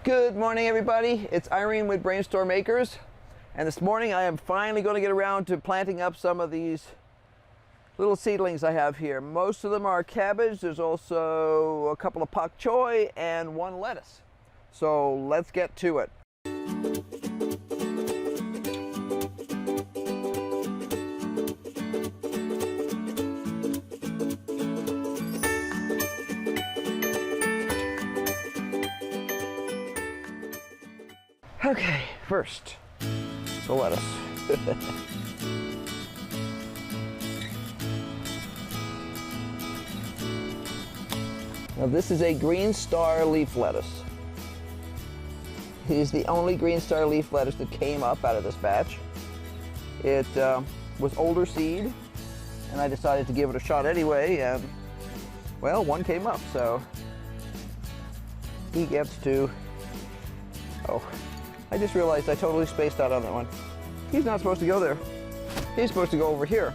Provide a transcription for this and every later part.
Good morning, everybody. It's Irene with BrainStormAcres, and this morning I am finally going to get around to planting up some of these little seedlings I have here. Most of them are cabbage. There's also a couple of bok choy and one lettuce. So let's get to it. Okay, first, the lettuce. Now this is a green star leaf lettuce. He's the only green star leaf lettuce that came up out of this batch. It was older seed, and I decided to give it a shot anyway, and well, one came up, so he gets to, I just realized I totally spaced out on that one. He's not supposed to go there. He's supposed to go over here.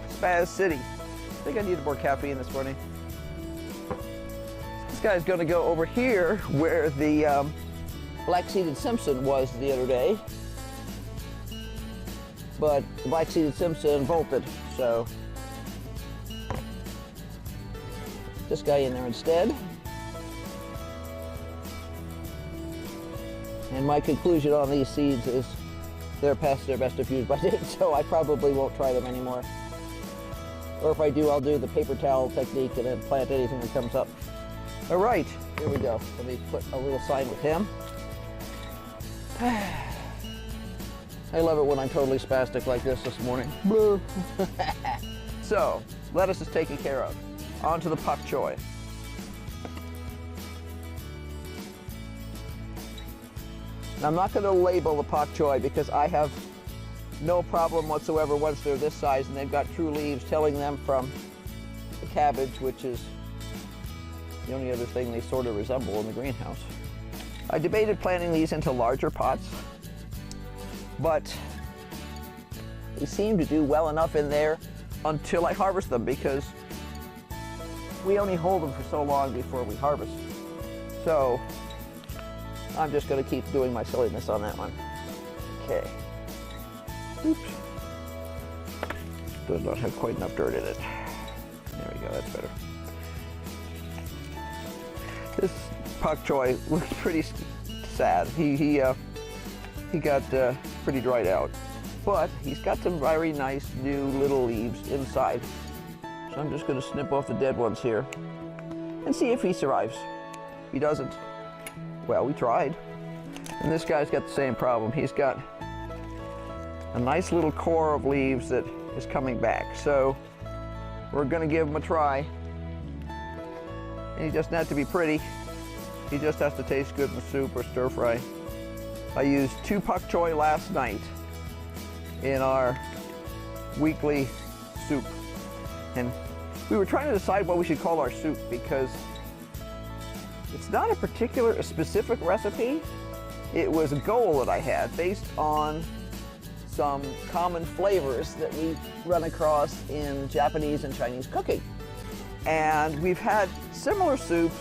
Spaz City. I think I needed more caffeine this morning. This guy's going to go over here where the black-seeded Simpson was the other day. But the black-seeded Simpson bolted, so this guy in there instead. And my conclusion on these seeds is they're past their best of use by date, so I probably won't try them anymore. Or if I do, I'll do the paper towel technique and then plant anything that comes up. All right, here we go. Let me put a little sign with him. I love it when I'm totally spastic like this morning. So, lettuce is taken care of. On to the bok choy. Now, I'm not going to label the bok choy because I have no problem whatsoever once they're this size and they've got true leaves, telling them from the cabbage, which is the only other thing they sort of resemble in the greenhouse. I debated planting these into larger pots, but they seem to do well enough in there until I harvest them, because we only hold them for so long before we harvest. So I'm just going to keep doing my silliness on that one. Okay. Oops. Does not have quite enough dirt in it. There we go, that's better. This bok choy looks pretty sad. He got pretty dried out. But he's got some very nice new little leaves inside. So I'm just going to snip off the dead ones here and see if he survives. If he doesn't, well, we tried. And this guy's got the same problem. He's got a nice little core of leaves that is coming back. So we're going to give him a try. And he doesn't have to be pretty. He just has to taste good in soup or stir fry. I used 2 bok choy last night in our weekly soup. And we were trying to decide what we should call our soup, because it's not a specific recipe. It was a goal that I had based on some common flavors that we run across in Japanese and Chinese cooking. And we've had similar soups,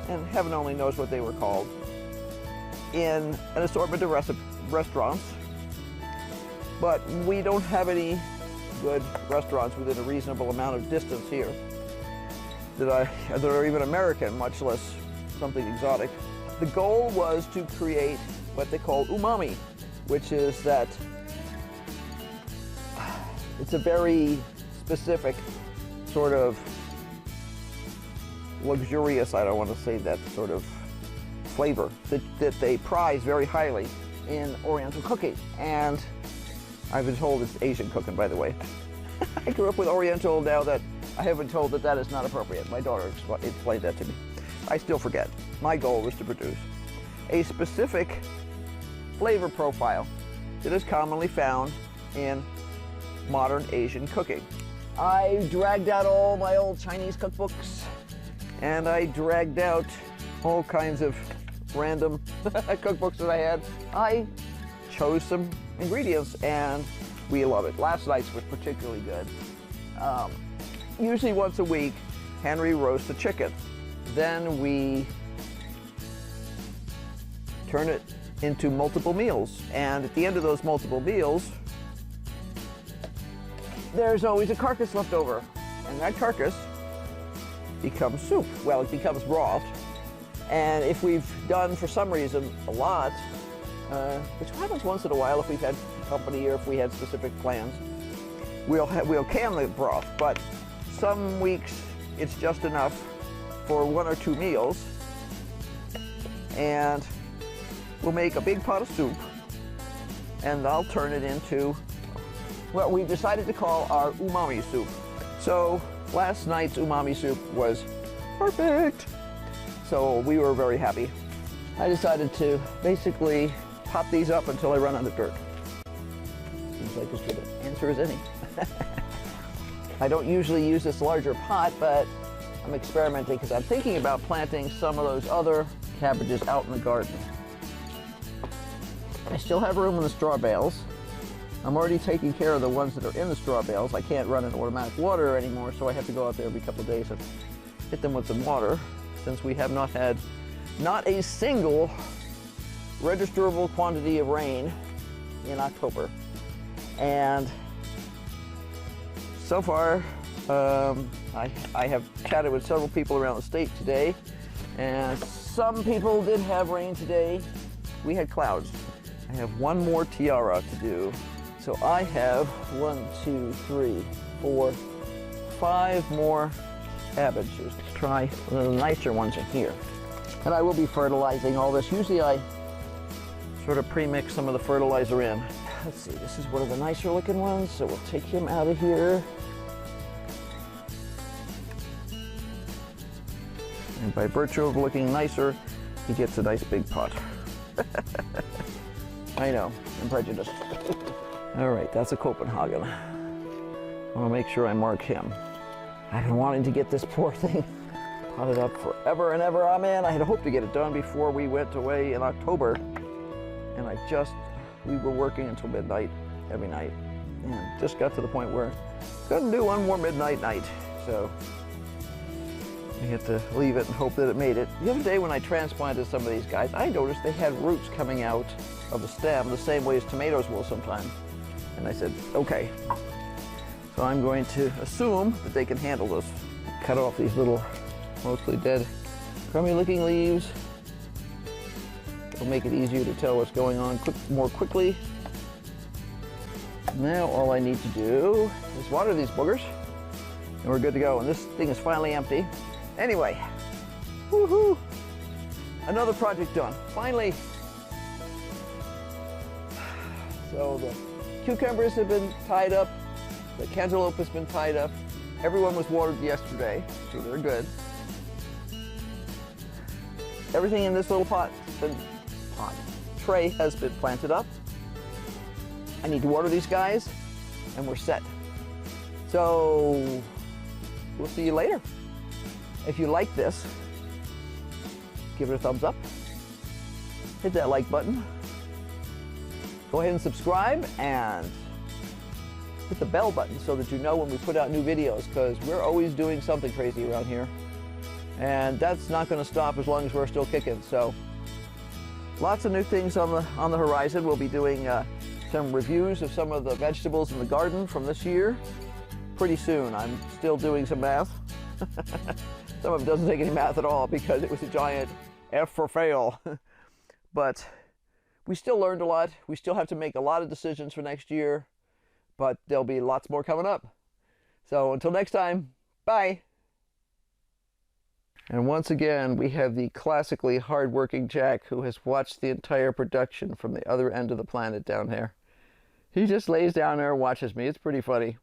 and heaven only knows what they were called, in an assortment of restaurants. But we don't have any good restaurants within a reasonable amount of distance here that are even American, much less something exotic. The goal was to create what they call umami, which is that it's a very specific sort of luxurious, I don't want to say that sort of flavor that they prize very highly in Oriental cooking. And I've been told it's Asian cooking, by the way. I grew up with Oriental. Now that I have been told that that is not appropriate. My daughter explained that to me. I still forget. My goal was to produce a specific flavor profile that is commonly found in modern Asian cooking. I dragged out all my old Chinese cookbooks, and I dragged out all kinds of random cookbooks that I had. I chose some ingredients, and we love it. Last night's was particularly good. Usually once a week, Henry roasts a chicken. then we turn it into multiple meals. And at the end of those multiple meals, there's always a carcass left over. And that carcass becomes soup. Well, it becomes broth. And if we've done, for some reason, a lot, which happens once in a while if we've had company or if we had specific plans, we'll can the broth. But some weeks it's just enough for 1 or 2 meals. And we'll make a big pot of soup, and I'll turn it into what we've decided to call our umami soup. So last night's umami soup was perfect. So we were very happy. I decided to basically pop these up until I run out of dirt. Seems like as good an answer as any. I don't usually use this larger pot, but I'm experimenting because I'm thinking about planting some of those other cabbages out in the garden. I still have room in the straw bales. I'm already taking care of the ones that are in the straw bales. I can't run an automatic water anymore, so I have to go out there every couple of days and hit them with some water, since we have not had a single registerable quantity of rain in October. And so far, I have chatted with several people around the state today, and some people did have rain today. We had clouds. I have one more tiara to do. So I have 1, 2, 3, 4, 5 more cabbages. Let's try one of the nicer ones in here. And I will be fertilizing all this. Usually I sort of pre-mix some of the fertilizer in. Let's see, this is one of the nicer looking ones, so we'll take him out of here. And by virtue of looking nicer, he gets a nice big pot. I know, I'm prejudiced. All right, that's a Copenhagen. I want to make sure I mark him. I've been wanting to get this poor thing potted up forever and ever. Oh man, I had hoped to get it done before we went away in October. And we were working until midnight every night. And just got to the point where I couldn't do one more midnight night. So I had to leave it and hope that it made it. The other day when I transplanted some of these guys, I noticed they had roots coming out of the stem the same way as tomatoes will sometimes. And I said, okay. So I'm going to assume that they can handle this. Cut off these little, mostly dead, crummy looking leaves. It'll make it easier to tell what's going on more quickly. Now all I need to do is water these boogers, and we're good to go. And this thing is finally empty. Anyway, woohoo! Another project done, finally. So the cucumbers have been tied up, the cantaloupe has been tied up. Everyone was watered yesterday, so they're good. Everything in this little tray has been planted up. I need to water these guys, and we're set. So we'll see you later. If you like this, give it a thumbs up. Hit that like button. Go ahead and subscribe and hit the bell button so that you know when we put out new videos, because we're always doing something crazy around here. And that's not going to stop as long as we're still kicking. So lots of new things on the horizon. We'll be doing some reviews of some of the vegetables in the garden from this year pretty soon. I'm still doing some math. Some of it doesn't take any math at all because it was a giant F for fail. But we still learned a lot. We still have to make a lot of decisions for next year, but there'll be lots more coming up. So until next time, bye. And once again, we have the classically hardworking Jack who has watched the entire production from the other end of the planet down there. He just lays down there and watches me. It's pretty funny.